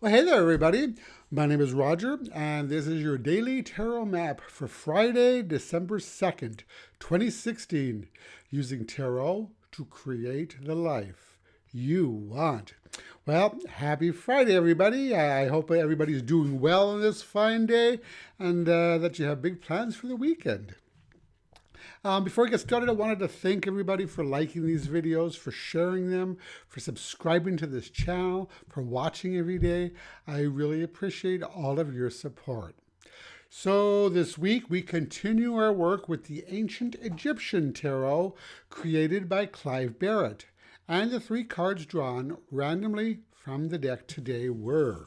Well, hey there, everybody. My name is Roger, and this is your daily tarot map for Friday, December 2nd, 2016, using tarot to create the life you want. Well, happy Friday, everybody. I hope everybody's doing well on this fine day and that you have big plans for the weekend. Before we get started, I wanted to thank everybody for liking these videos, for sharing them, for subscribing to this channel, for watching every day. I really appreciate all of your support. So this week we continue our work with the Ancient Egyptian Tarot created by Clive Barrett. And the three cards drawn randomly from the deck today were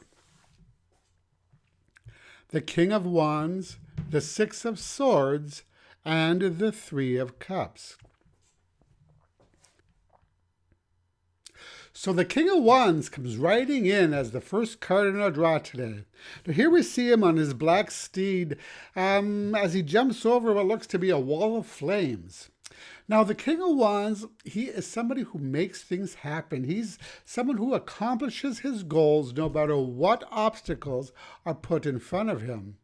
the King of Wands, the Six of Swords, and the Three of Cups. So the King of Wands comes riding in as the first card in our draw today. Now here we see him on his black steed as he jumps over what looks to be a wall of flames. Now, the King of Wands, he is somebody who makes things happen. He's someone who accomplishes his goals no matter what obstacles are put in front of him.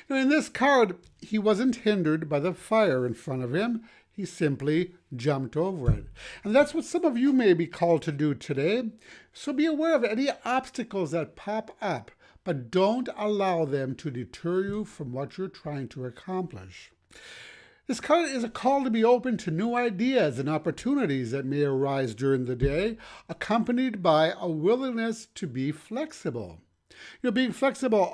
Now, in this card, he wasn't hindered by the fire in front of him. He simply jumped over it. And that's what some of you may be called to do today. So be aware of any obstacles that pop up, but don't allow them to deter you from what you're trying to accomplish. This card is a call to be open to new ideas and opportunities that may arise during the day, accompanied by a willingness to be flexible. Being flexible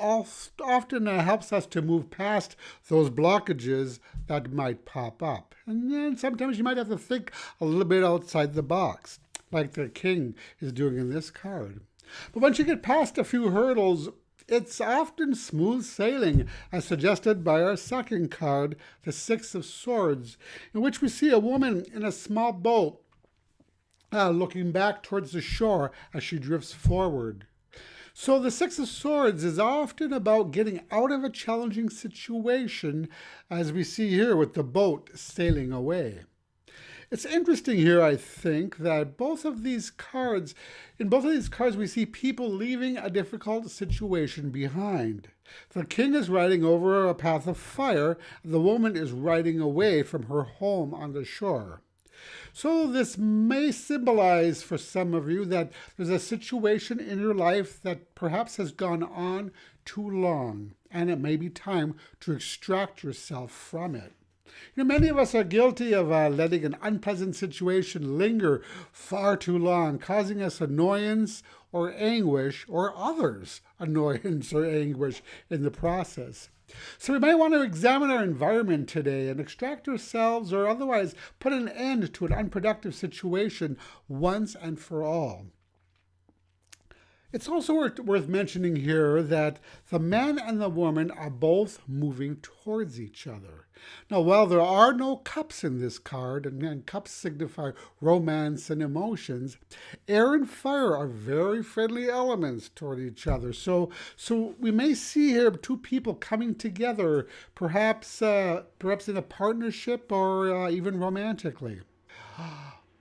often helps us to move past those blockages that might pop up. And then sometimes you might have to think a little bit outside the box, like the king is doing in this card. But once you get past a few hurdles, it's often smooth sailing, as suggested by our second card, the Six of Swords, in which we see a woman in a small boat looking back towards the shore as she drifts forward. So the Six of Swords is often about getting out of a challenging situation, as we see here with the boat sailing away. It's interesting here, I think, that in both of these cards, we see people leaving a difficult situation behind. The king is riding over a path of fire, and the woman is riding away from her home on the shore. So this may symbolize for some of you that there's a situation in your life that perhaps has gone on too long, and it may be time to extract yourself from it. Many of us are guilty of letting an unpleasant situation linger far too long, causing us annoyance or anguish, or others annoyance or anguish in the process. So we might want to examine our environment today and extract ourselves or otherwise put an end to an unproductive situation once and for all. It's also worth mentioning here that the man and the woman are both moving towards each other. Now, while there are no cups in this card, and cups signify romance and emotions, air and fire are very friendly elements toward each other. So we may see here two people coming together, perhaps in a partnership or even romantically.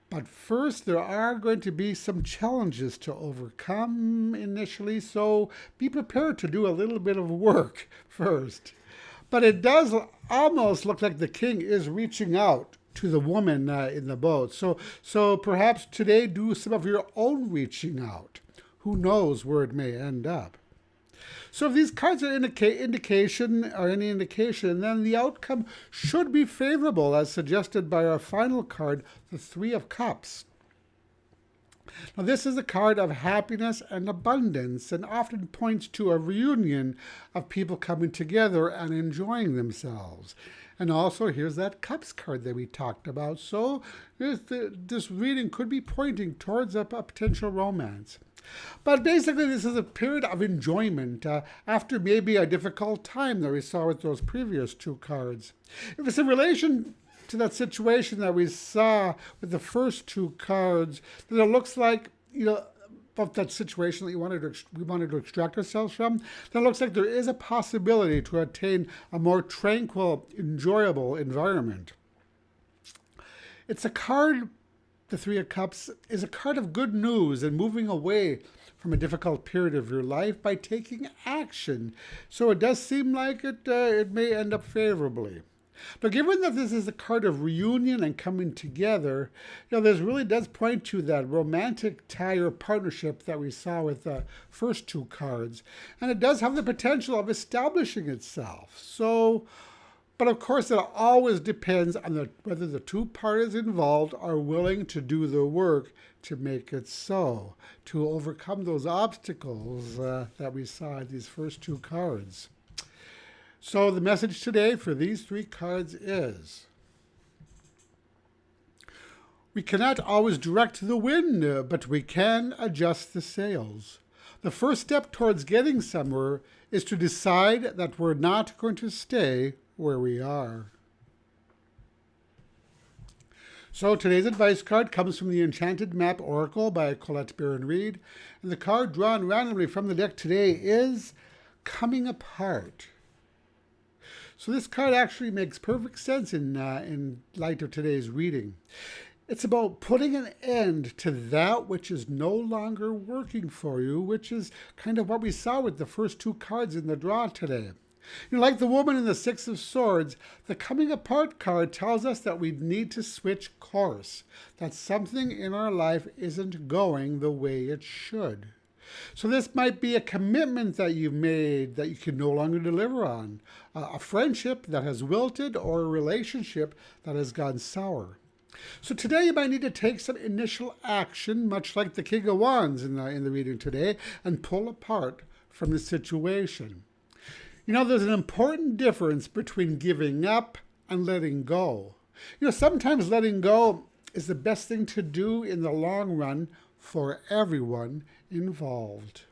But first, there are going to be some challenges to overcome initially, so be prepared to do a little bit of work first. But it does almost look like the king is reaching out to the woman in the boat. So perhaps today do some of your own reaching out. Who knows where it may end up. So if these cards are any indication, then the outcome should be favorable, as suggested by our final card, the Three of Cups. Now this is a card of happiness and abundance, and often points to a reunion of people coming together and enjoying themselves. And also, here's that Cups card that we talked about. So this reading could be pointing towards a potential romance. But basically, this is a period of enjoyment after maybe a difficult time that we saw with those previous two cards. If it's in relation to that situation that we saw with the first two cards, then it looks like, of that situation that we wanted to extract ourselves from, then it looks like there is a possibility to attain a more tranquil, enjoyable environment. It's a card, the Three of Cups, is a card of good news and moving away from a difficult period of your life by taking action. So it does seem like it may end up favorably. Now, given that this is a card of reunion and coming together, this really does point to that romantic tie or partnership that we saw with the first two cards. And it does have the potential of establishing itself. So, but of course, it always depends on whether the two parties involved are willing to do the work to make it so, to overcome those obstacles that we saw in these first two cards. So the message today for these three cards is, we cannot always direct the wind, but we can adjust the sails. The first step towards getting somewhere is to decide that we're not going to stay where we are. So today's advice card comes from the Enchanted Map Oracle by Collette Baron-Reid. And the card drawn randomly from the deck today is Coming Apart. So this card actually makes perfect sense in light of today's reading. It's about putting an end to that which is no longer working for you, which is kind of what we saw with the first two cards in the draw today. Like the woman in the Six of Swords, the Coming Apart card tells us that we need to switch course, that something in our life isn't going the way it should. So this might be a commitment that you've made that you can no longer deliver on, a friendship that has wilted, or a relationship that has gone sour. So today you might need to take some initial action, much like the King of Wands in the reading today, and pull apart from the situation. There's an important difference between giving up and letting go. Sometimes letting go is the best thing to do in the long run for everyone involved.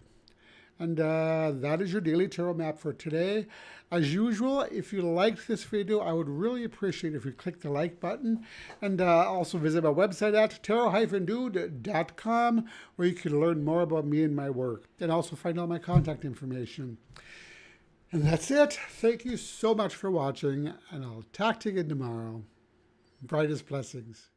And that is your daily tarot map for today. As usual, if you liked this video, I would really appreciate if you click the like button, and also visit my website at tarot-dude.com, where you can learn more about me and my work, and also find all my contact information. And that's it. Thank you so much for watching, and I'll talk to you again tomorrow. Brightest blessings.